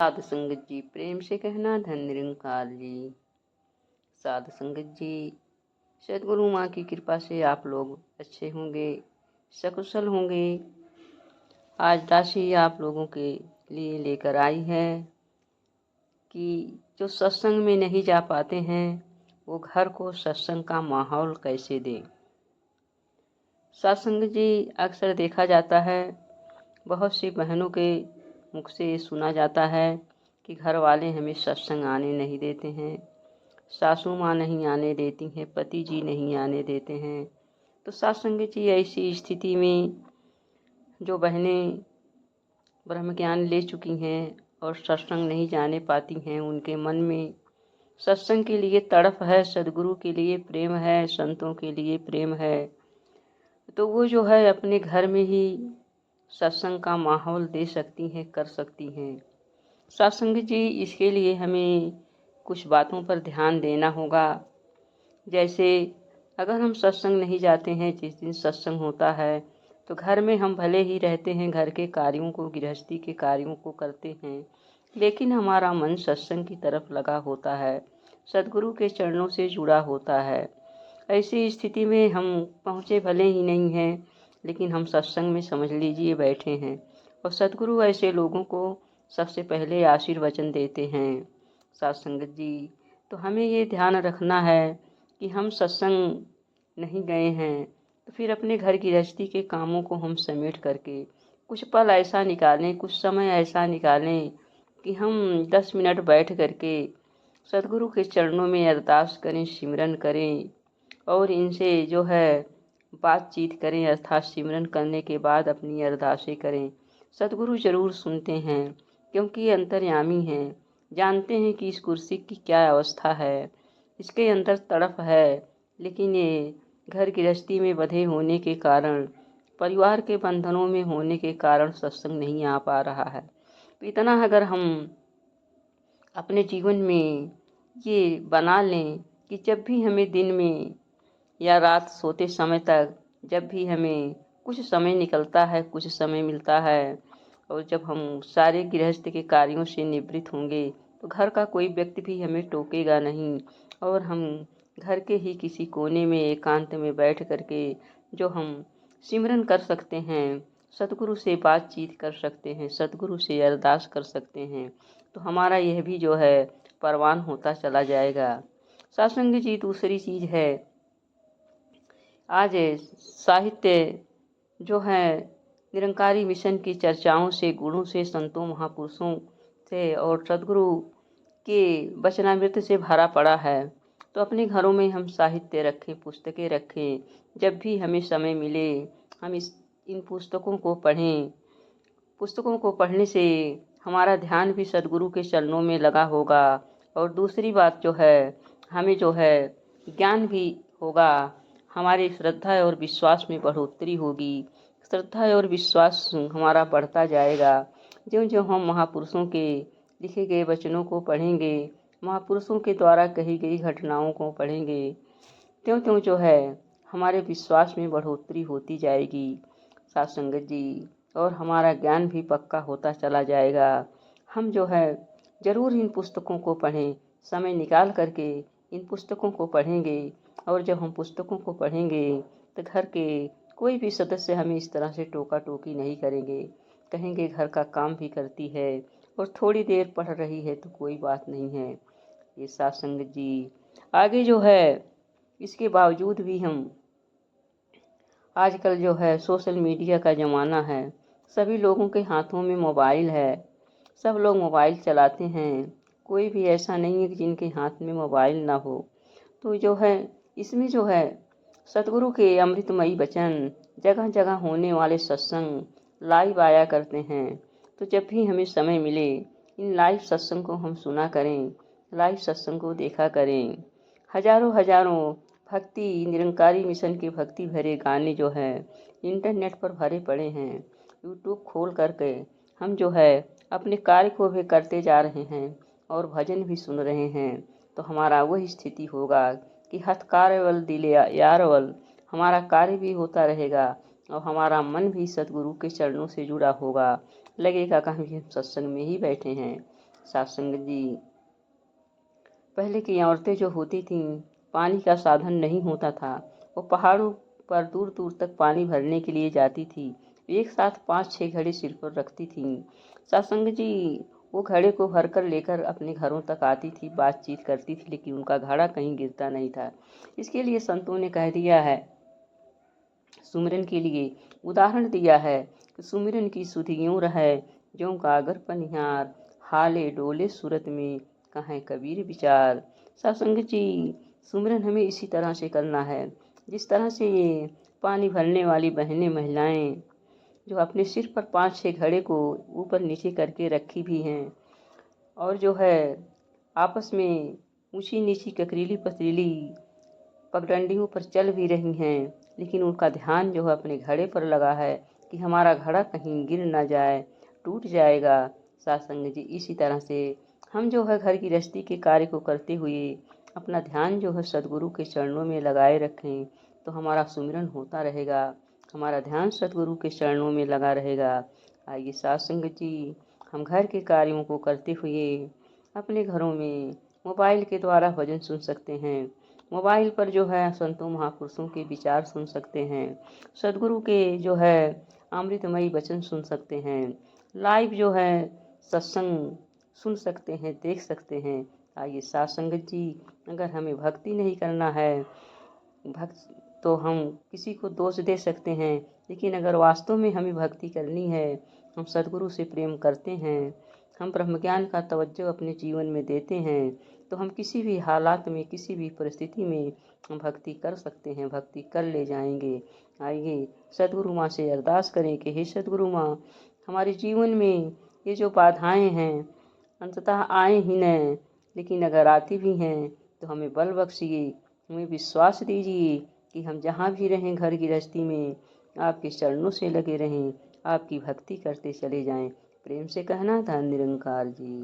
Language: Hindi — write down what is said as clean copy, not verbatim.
साधु संगत जी प्रेम से कहना धन निरंकार जी। साधु संगत जी, सदगुरु माँ की कृपा से आप लोग अच्छे होंगे, सकुशल होंगे। आज दासी आप लोगों के लिए लेकर आई है कि जो सत्संग में नहीं जा पाते हैं वो घर को सत्संग का माहौल कैसे दें। सत्संग जी अक्सर देखा जाता है, बहुत सी बहनों के मुख से ये सुना जाता है कि घर वाले हमें सत्संग आने नहीं देते हैं, सासू माँ नहीं आने देती हैं, पति जी नहीं आने देते हैं। तो सत्संग जी ऐसी स्थिति में जो बहनें ब्रह्म ज्ञान ले चुकी हैं और सत्संग नहीं जाने पाती हैं, उनके मन में सत्संग के लिए तड़प है, सदगुरु के लिए प्रेम है, संतों के लिए प्रेम है। तो वो जो है अपने घर में ही सत्संग का माहौल दे सकती हैं, कर सकती हैं। सत्संग जी इसके लिए हमें कुछ बातों पर ध्यान देना होगा। जैसे अगर हम सत्संग नहीं जाते हैं, जिस दिन सत्संग होता है तो घर में हम भले ही रहते हैं, घर के कार्यों को, गृहस्थी के कार्यों को करते हैं, लेकिन हमारा मन सत्संग की तरफ लगा होता है, सदगुरु के चरणों से जुड़ा होता है। ऐसी स्थिति में हम पहुँचे भले ही नहीं हैं, लेकिन हम सत्संग में समझ लीजिए बैठे हैं, और सदगुरु ऐसे लोगों को सबसे पहले आशीर्वचन देते हैं। सत्संगत जी, तो हमें ये ध्यान रखना है कि हम सत्संग नहीं गए हैं तो फिर अपने घर गृहस्थी के कामों को हम समेट करके कुछ पल ऐसा निकालें, कुछ समय ऐसा निकालें कि हम 10 मिनट बैठ करके सदगुरु के चरणों में अरदास करें, सिमरन करें और इनसे जो है बातचीत करें, अर्थात सिमरन करने के बाद अपनी अरदासें करें। सदगुरु ज़रूर सुनते हैं, क्योंकि ये अंतर्यामी हैं, जानते हैं कि इस कुर्सी की क्या अवस्था है, इसके अंदर तड़प है, लेकिन ये घर गृहस्थी में बंधे होने के कारण, परिवार के बंधनों में होने के कारण सत्संग नहीं आ पा रहा है। तो इतना अगर हम अपने जीवन में ये बना लें कि जब भी हमें दिन में या रात सोते समय तक जब भी हमें कुछ समय निकलता है, कुछ समय मिलता है, और जब हम सारे गृहस्थ के कार्यों से निवृत्त होंगे तो घर का कोई व्यक्ति भी हमें टोकेगा नहीं, और हम घर के ही किसी कोने में एकांत में बैठ करके जो हम सिमरन कर सकते हैं, सतगुरु से बातचीत कर सकते हैं, सतगुरु से अरदास कर सकते हैं, तो हमारा यह भी जो है परवान होता चला जाएगा। सत्संग जी दूसरी चीज़ है, आज साहित्य जो है निरंकारी मिशन की चर्चाओं से, गुणों से, संतों महापुरुषों से और सदगुरु के वचनामृत से भरा पड़ा है। तो अपने घरों में हम साहित्य रखें, पुस्तकें रखें, जब भी हमें समय मिले हम इन पुस्तकों को पढ़ें। पुस्तकों को पढ़ने से हमारा ध्यान भी सदगुरु के चरणों में लगा होगा, और दूसरी बात जो है हमें जो है ज्ञान भी होगा, हमारी श्रद्धा और विश्वास में बढ़ोतरी होगी, श्रद्धा और विश्वास हमारा बढ़ता जाएगा। ज्यों-ज्यों हम महापुरुषों के लिखे गए वचनों को पढ़ेंगे, महापुरुषों के द्वारा कही गई घटनाओं को पढ़ेंगे, त्यों-त्यों जो है हमारे विश्वास में बढ़ोतरी होती जाएगी साथ संगत जी, और हमारा ज्ञान भी पक्का होता चला जाएगा। हम जो है ज़रूर इन पुस्तकों को पढ़ें, समय निकाल करके इन पुस्तकों को पढ़ेंगे, और जब हम पुस्तकों को पढ़ेंगे तो घर के कोई भी सदस्य हमें इस तरह से टोका टोकी नहीं करेंगे, कहेंगे घर का काम भी करती है और थोड़ी देर पढ़ रही है तो कोई बात नहीं है। ये साथ संगत जी आगे जो है इसके बावजूद भी हम आजकल जो है सोशल मीडिया का ज़माना है, सभी लोगों के हाथों में मोबाइल है, सब लोग मोबाइल चलाते हैं, कोई भी ऐसा नहीं है कि जिनके हाथ में मोबाइल ना हो। तो जो है इसमें जो है सतगुरु के अमृतमयी वचन, जगह जगह होने वाले सत्संग लाइव आया करते हैं। तो जब भी हमें समय मिले इन लाइव सत्संग को हम सुना करें, लाइव सत्संग को देखा करें। हजारों हजारों भक्ति निरंकारी मिशन के भक्ति भरे गाने जो हैं इंटरनेट पर भरे पड़े हैं। यूट्यूब खोल करके हम जो है अपने कार्य को भी करते जा रहे हैं और भजन भी सुन रहे हैं। तो हमारा वही स्थिति होगा कि हथकार्यवल दिले यारवल, हमारा कार्य भी होता रहेगा और हमारा मन भी सतगुरु के चरणों से जुड़ा होगा। लगेगा कि हम सत्संग में ही बैठे हैं। सात्संग जी, पहले की औरतें जो होती थीं, पानी का साधन नहीं होता था। वो पहाड़ों पर दूर दूर तक पानी भरने के लिए जाती थी। एक साथ 5-6 घड़े सिर पर रखती थीं। सात्संग जी, वो घड़े को भरकर लेकर अपने घरों तक आती थी, बातचीत करती थी, लेकिन उनका घड़ा कहीं गिरता नहीं था। इसके लिए संतों ने कह दिया है, सुमिरन के लिए उदाहरण दिया है कि सुमिरन की सुधि यूं रहे, ज्यों गागर पनिहार, हाले डोले सूरत में, कहें कबीर विचार। सत्संग जी, सुमिरन हमें इसी तरह से करना है, जिस तरह से ये पानी भरने वाली बहनें, महिलाएं जो अपने सिर पर 5-6 घड़े को ऊपर नीचे करके रखी भी हैं, और जो है आपस में ऊंची नीची ककरीली पथरीली पगडंडियों पर चल भी रही हैं, लेकिन उनका ध्यान जो है अपने घड़े पर लगा है कि हमारा घड़ा कहीं गिर ना जाए, टूट जाएगा। सत्संग जी, इसी तरह से हम जो है घर गृहस्थी के कार्य को करते हुए अपना ध्यान जो है सद्गुरु के चरणों में लगाए रखें, तो हमारा सुमिरन होता रहेगा, हमारा ध्यान सद्गुरु के चरणों में लगा रहेगा। आइए सत्संग जी, हम घर के कार्यों को करते हुए अपने घरों में मोबाइल के द्वारा भजन सुन सकते हैं, मोबाइल पर जो है संतों महापुरुषों के विचार सुन सकते हैं, सद्गुरु के जो है अमृतमयी वचन सुन सकते हैं, लाइव जो है सत्संग सुन सकते हैं, देख सकते हैं। आइए सत्संग जी, अगर हमें भक्ति नहीं करना है, भक्त तो हम किसी को दोष दे सकते हैं, लेकिन अगर वास्तव में हमें भक्ति करनी है, हम सद्गुरु से प्रेम करते हैं, हम ब्रह्म ज्ञान का तवज्जो अपने जीवन में देते हैं, तो हम किसी भी हालात में, किसी भी परिस्थिति में हम भक्ति कर सकते हैं, भक्ति कर ले जाएंगे। आइए सद्गुरु माँ से अरदास करें कि हे सद्गुरु माँ, हमारे जीवन में ये जो बाधाएं हैं अंततः आए ही न, लेकिन अगर आती भी हैं तो हमें बल बख्शिए, हमें विश्वास दीजिए कि हम जहाँ भी रहें घर गृहस्थी में आपके चरणों से लगे रहें, आपकी भक्ति करते चले जाएं। प्रेम से कहना था निरंकार जी।